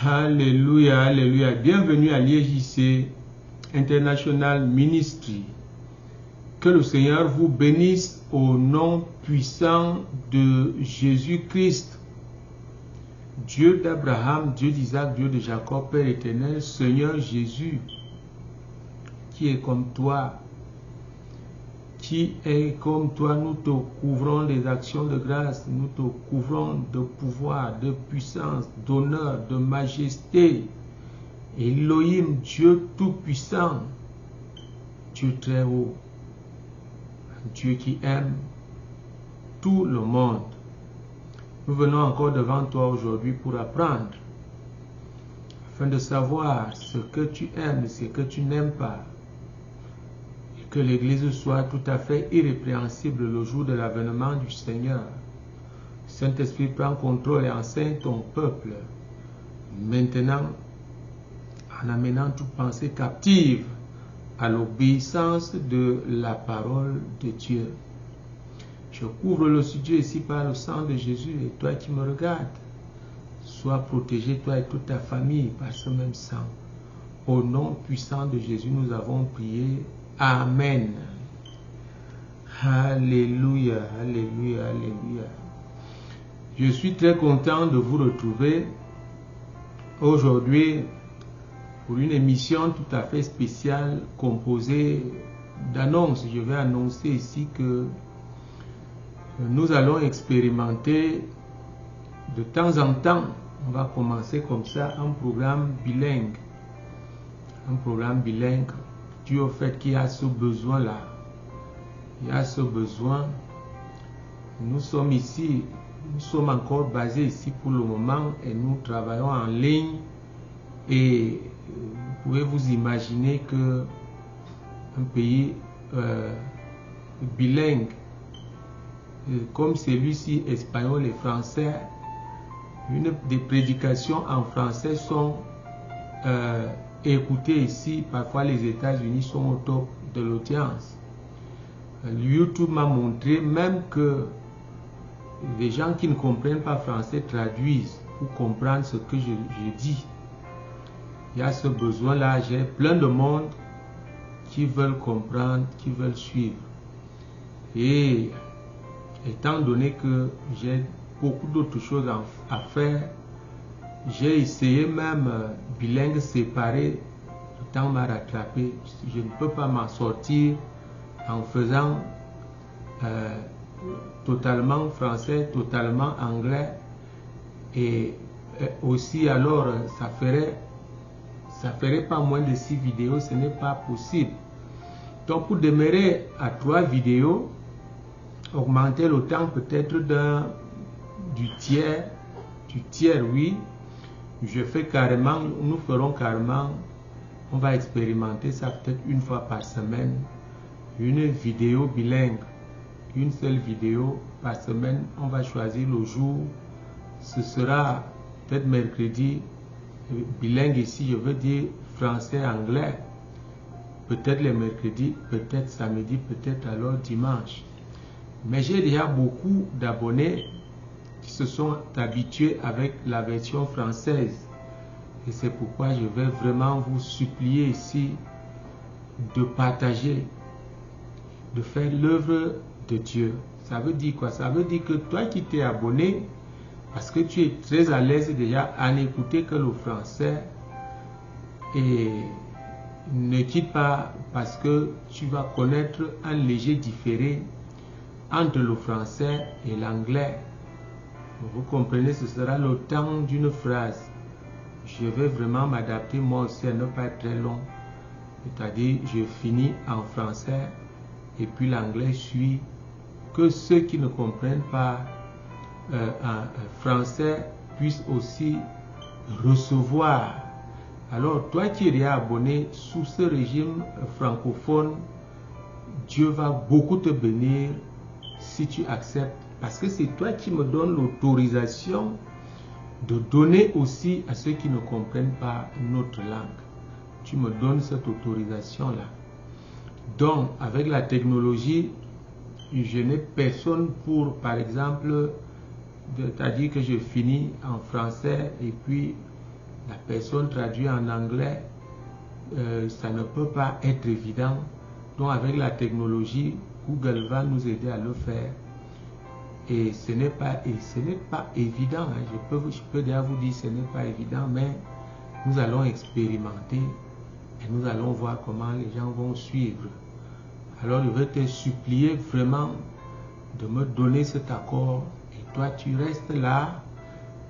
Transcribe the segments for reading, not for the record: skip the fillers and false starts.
Alléluia, alléluia. Bienvenue à l'IEJC International Ministry. Que le Seigneur vous bénisse au nom puissant de Jésus-Christ. Dieu d'Abraham, Dieu d'Isaac, Dieu de Jacob, Père éternel, Seigneur Jésus, qui est comme toi, nous te couvrons des actions de grâce, nous te couvrons de pouvoir, de puissance, d'honneur, de majesté. Elohim, Dieu tout-puissant, Dieu très haut, Dieu qui aime tout le monde. Nous venons encore devant toi aujourd'hui pour apprendre, afin de savoir ce que tu aimes et ce que tu n'aimes pas. Que l'Église soit tout à fait irrépréhensible le jour de l'avènement du Seigneur. Saint-Esprit, prend contrôle et enseigne ton peuple. Maintenant, en amenant toute pensée captive à l'obéissance de la parole de Dieu. Je couvre le studio ici par le sang de Jésus et toi qui me regardes, sois protégé, toi et toute ta famille, par ce même sang. Au nom puissant de Jésus, nous avons prié. Amen. Alléluia, alléluia, alléluia. Je suis très content de vous retrouver aujourd'hui pour une émission tout à fait spéciale composée d'annonces. Je vais annoncer ici que nous allons expérimenter de temps en temps, on va commencer comme ça, un programme bilingue. Un programme bilingue. Au fait qu'il y a ce besoin là, il y a ce besoin. Nous sommes ici, nous sommes encore basés ici pour le moment et nous travaillons en ligne et vous pouvez vous imaginer que un pays bilingue comme celui-ci, espagnol et français, des prédications en français sont écoutez ici, parfois les États-Unis sont au top de l'audience. YouTube m'a montré même que les gens qui ne comprennent pas français traduisent pour comprendre ce que je dis. Il y a ce besoin-là, j'ai plein de monde qui veulent comprendre, qui veulent suivre. Et étant donné que j'ai beaucoup d'autres choses à faire, j'ai essayé même bilingue séparé, le temps m'a rattrapé. Je ne peux pas m'en sortir en faisant totalement français, totalement anglais. Et aussi alors ça ferait pas moins de 6 vidéos, ce n'est pas possible. Donc pour demeurer à 3 vidéos, augmenter le temps peut-être du tiers, oui. Je fais carrément, nous ferons carrément, on va expérimenter ça peut-être une fois par semaine, une vidéo bilingue, une seule vidéo par semaine. On va choisir le jour, ce sera peut-être mercredi, bilingue ici, je veux dire français-anglais, peut-être le mercredi, peut-être samedi, peut-être alors dimanche. Mais j'ai déjà beaucoup d'abonnés qui se sont habitués avec la version française et c'est pourquoi je vais vraiment vous supplier ici de partager, de faire l'œuvre de Dieu. Ça veut dire quoi? Ça veut dire que toi qui t'es abonné parce que tu es très à l'aise déjà à n'écouter que le français et ne quitte pas parce que tu vas connaître un léger différé entre le français et l'anglais. Vous comprenez, ce sera le temps d'une phrase. Je vais vraiment m'adapter moi aussi à ne pas être très long. C'est-à-dire, je finis en français et puis l'anglais suit. Que ceux qui ne comprennent pas en français puissent aussi recevoir. Alors, toi qui es déjà abonné sous ce régime francophone, Dieu va beaucoup te bénir si tu acceptes. Parce que c'est toi qui me donnes l'autorisation de donner aussi à ceux qui ne comprennent pas notre langue. Tu me donnes cette autorisation-là. Donc, avec la technologie, je n'ai personne pour, par exemple, c'est-à-dire que je finis en français et puis La personne traduit en anglais, ça ne peut pas être évident. Donc avec la technologie, Google va nous aider à le faire. Et ce n'est pas évident. Hein. Je peux déjà vous dire que ce n'est pas évident, mais nous allons expérimenter et nous allons voir comment les gens vont suivre. Alors je vais te supplier vraiment de me donner cet accord. Et toi, tu restes là,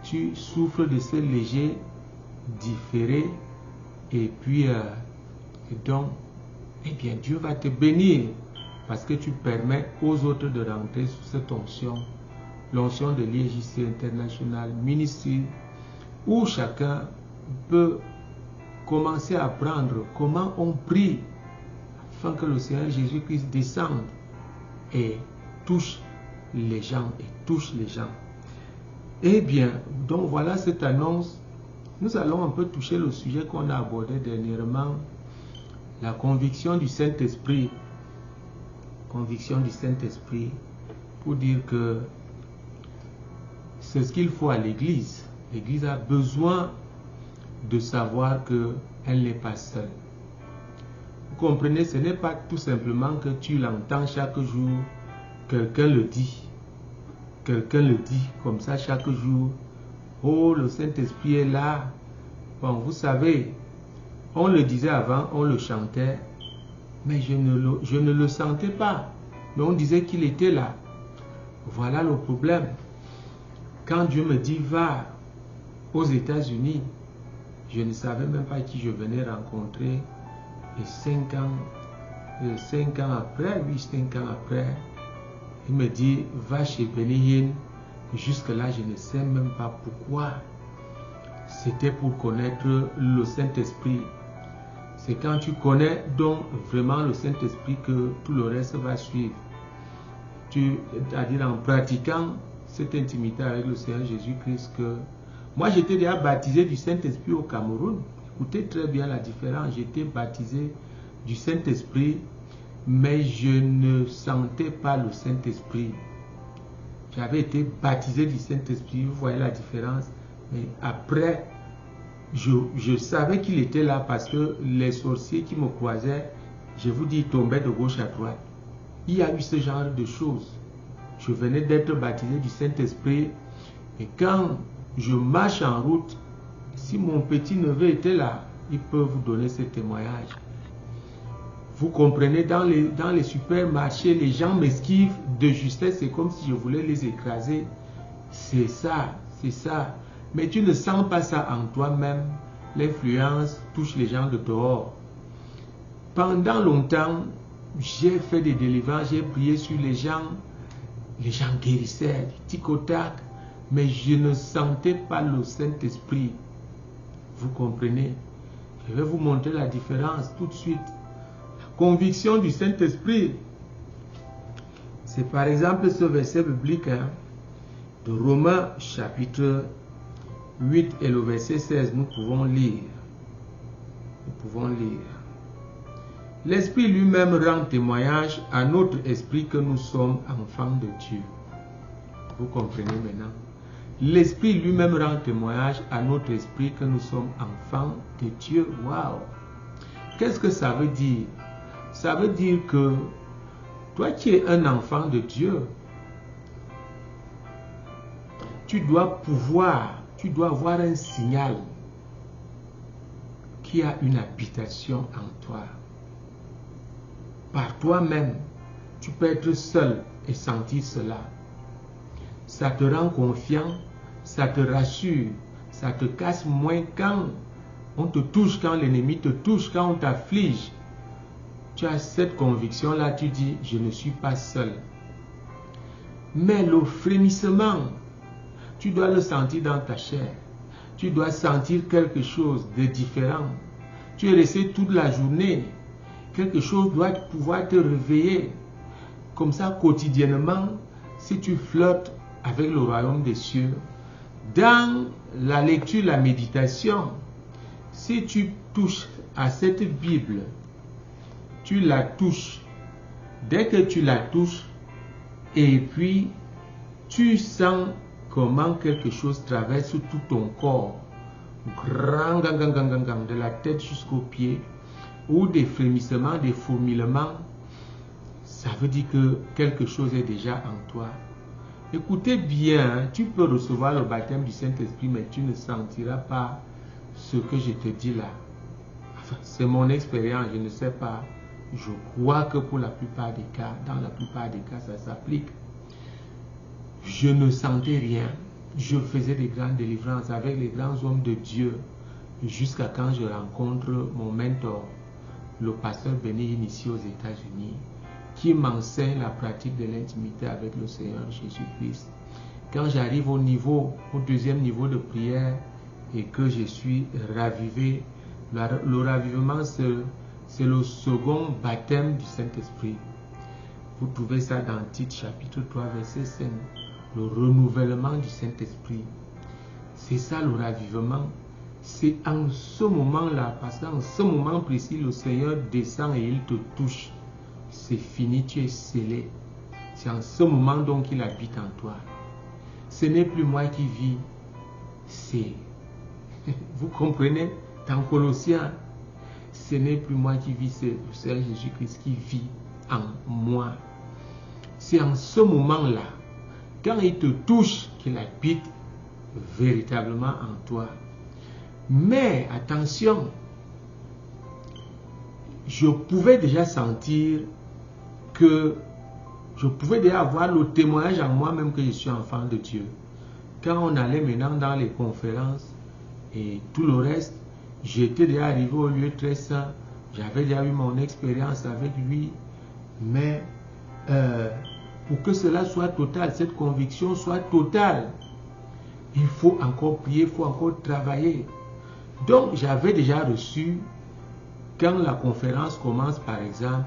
tu souffres de ce léger différé. Et puis, donc, eh bien, Dieu va te bénir parce que tu permets aux autres de rentrer sous cette onction, l'onction de l'IJC International Ministry, où chacun peut commencer à apprendre comment on prie afin que le Seigneur Jésus-Christ descende et touche les gens, Eh bien, donc voilà cette annonce. Nous allons un peu toucher le sujet qu'on a abordé dernièrement, la conviction du Saint-Esprit. Conviction du Saint-Esprit, pour dire que c'est ce qu'il faut à l'Église. L'Église a besoin de savoir qu'elle n'est pas seule. Vous comprenez, ce n'est pas tout simplement que tu l'entends chaque jour, quelqu'un le dit. Quelqu'un le dit comme ça chaque jour. Oh, le Saint-Esprit est là. Bon, vous savez, on le disait avant, on le chantait, mais je ne le sentais pas. Mais on disait qu'il était là. Voilà le problème. Quand Dieu me dit, va aux États-Unis, je ne savais même pas qui je venais rencontrer. Et 5 ans après, il me dit, va chez Benny Hinn. Jusque-là, je ne sais même pas pourquoi. C'était pour connaître le Saint-Esprit. C'est quand tu connais donc vraiment le Saint-Esprit que tout le reste va suivre. C'est-à-dire en pratiquant cette intimité avec le Seigneur Jésus-Christ que... Moi, j'étais déjà baptisé du Saint-Esprit au Cameroun. Écoutez très bien la différence. J'étais baptisé du Saint-Esprit, mais je ne sentais pas le Saint-Esprit. J'avais été baptisé du Saint-Esprit, vous voyez la différence. Mais après, je savais qu'il était là parce que les sorciers qui me croisaient, je vous dis, tombaient de gauche à droite. Il y a eu ce genre de choses. Je venais d'être baptisé du Saint-Esprit et quand je marche en route, si mon petit-neveu était là, il peut vous donner ce témoignage. Vous comprenez, dans les supermarchés, les gens m'esquivent de justesse, c'est comme si je voulais les écraser. C'est ça, c'est ça. Mais tu ne sens pas ça en toi-même. L'influence touche les gens de dehors. Pendant longtemps, j'ai fait des délivrances, j'ai prié sur les gens guérissaient, tic au tac, mais je ne sentais pas le Saint-Esprit. Vous comprenez? Je vais vous montrer la différence tout de suite. La conviction du Saint-Esprit, c'est par exemple ce verset biblique de Romains chapitre 8 et le verset 16, nous pouvons lire. L'Esprit lui-même rend témoignage à notre esprit que nous sommes enfants de Dieu. Vous comprenez maintenant? L'Esprit lui-même rend témoignage à notre esprit que nous sommes enfants de Dieu. Waouh! Qu'est-ce que ça veut dire? Ça veut dire que toi qui es un enfant de Dieu, tu dois avoir un signal qui a une habitation en toi. Par toi-même, tu peux être seul et sentir cela. Ça te rend confiant, ça te rassure, ça te casse moins quand on te touche, quand l'ennemi te touche, quand on t'afflige. Tu as cette conviction-là, tu dis, je ne suis pas seul. Mais le frémissement, tu dois le sentir dans ta chair. Tu dois sentir quelque chose de différent. Tu es resté toute la journée. Quelque chose doit pouvoir te réveiller. Comme ça, quotidiennement, si tu flirtes avec le royaume des cieux, dans la lecture, la méditation, si tu touches à cette Bible, tu la touches. Dès que tu la touches, et puis tu sens comment quelque chose traverse tout ton corps. grand, de la tête jusqu'aux pieds, ou des frémissements, des fourmillements, ça veut dire que quelque chose est déjà en toi. Écoutez bien, tu peux recevoir le baptême du Saint-Esprit, mais tu ne sentiras pas ce que je te dis là. Enfin, c'est mon expérience, je ne sais pas. Je crois que pour la plupart des cas, dans la plupart des cas, ça s'applique. Je ne sentais rien. Je faisais des grandes délivrances avec les grands hommes de Dieu jusqu'à quand je rencontre mon mentor, le pasteur Béni ici aux États-Unis, qui m'enseigne la pratique de l'intimité avec le Seigneur Jésus-Christ. Quand j'arrive au deuxième niveau de prière et que je suis ravivé, le ravivement c'est le second baptême du Saint-Esprit. Vous trouvez ça dans Tite chapitre 3 verset 5. Le renouvellement du Saint-Esprit. C'est ça le ravivement. C'est en ce moment-là, parce qu'en ce moment précis, le Seigneur descend et il te touche. C'est fini, tu es scellé. C'est en ce moment donc qu'il habite en toi. Ce n'est plus moi qui vis, c'est... Vous comprenez? Dans Colossiens, ce n'est plus moi qui vis, c'est le Seigneur Jésus-Christ qui vit en moi. C'est en ce moment-là, quand il te touche, qu'il habite véritablement en toi. Mais attention, je pouvais déjà sentir que je pouvais déjà avoir le témoignage en moi-même que je suis enfant de Dieu. Quand on allait maintenant dans les conférences et tout le reste, j'étais déjà arrivé au lieu très saint. J'avais déjà eu mon expérience avec lui. Mais pour que cela soit total, cette conviction soit totale, il faut encore prier, il faut encore travailler. Donc j'avais déjà reçu, quand la conférence commence par exemple,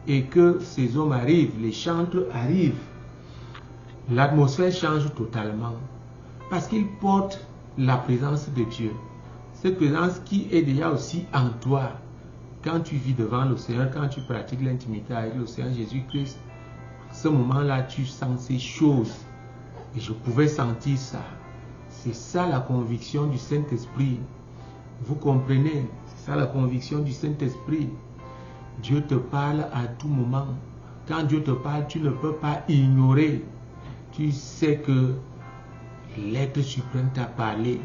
et que ces hommes arrivent, les chantres arrivent, l'atmosphère change totalement. Parce qu'ils portent la présence de Dieu. Cette présence qui est déjà aussi en toi. Quand tu vis devant le Seigneur, quand tu pratiques l'intimité avec le Seigneur Jésus-Christ, à ce moment-là, tu sens ces choses. Et je pouvais sentir ça. C'est ça la conviction du Saint-Esprit. Vous comprenez? C'est ça la conviction du Saint-Esprit. Dieu te parle à tout moment. Quand Dieu te parle, tu ne peux pas ignorer. Tu sais que l'être suprême t'a parlé.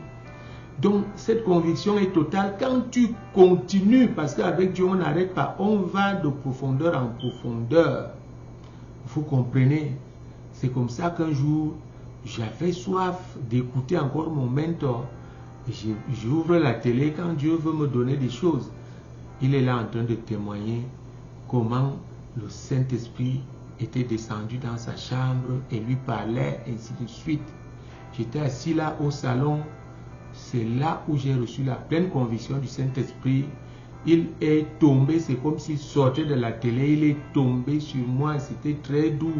Donc, cette conviction est totale quand tu continues, parce qu'avec Dieu, on n'arrête pas. On va de profondeur en profondeur. Vous comprenez? C'est comme ça qu'un jour, j'avais soif d'écouter encore mon mentor. J'ouvre la télé quand Dieu veut me donner des choses. Il est là en train de témoigner comment le Saint-Esprit était descendu dans sa chambre et lui parlait, ainsi de suite. J'étais assis là au salon. C'est là où j'ai reçu la pleine conviction du Saint-Esprit. Il est tombé, c'est comme s'il sortait de la télé, il est tombé sur moi, c'était très doux.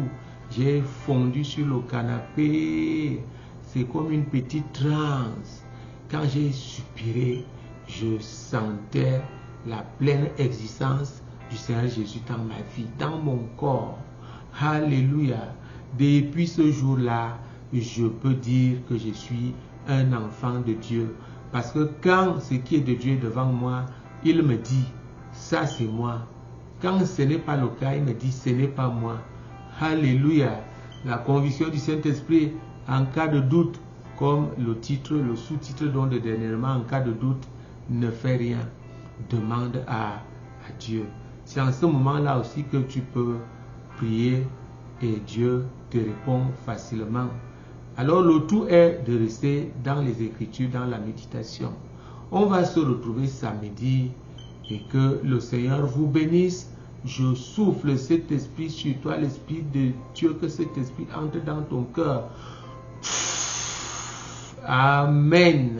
J'ai fondu sur le canapé, c'est comme une petite transe. Quand j'ai soupiré, je sentais la pleine existence du Seigneur Jésus dans ma vie, dans mon corps. Alléluia. Depuis ce jour-là, je peux dire que je suis un enfant de Dieu. Parce que quand ce qui est de Dieu est devant moi, il me dit, ça c'est moi. Quand ce n'est pas le cas, il me dit, ce n'est pas moi. Alléluia. La conviction du Saint-Esprit en cas de doute, comme le titre, le sous-titre dont dernièrement, en cas de doute, ne fais rien. Demande à Dieu. C'est en ce moment-là aussi que tu peux prier et Dieu te répond facilement. Alors le tout est de rester dans les Écritures, dans la méditation. On va se retrouver samedi et que le Seigneur vous bénisse. Je souffle cet esprit sur toi, l'esprit de Dieu, que cet esprit entre dans ton cœur. Amen.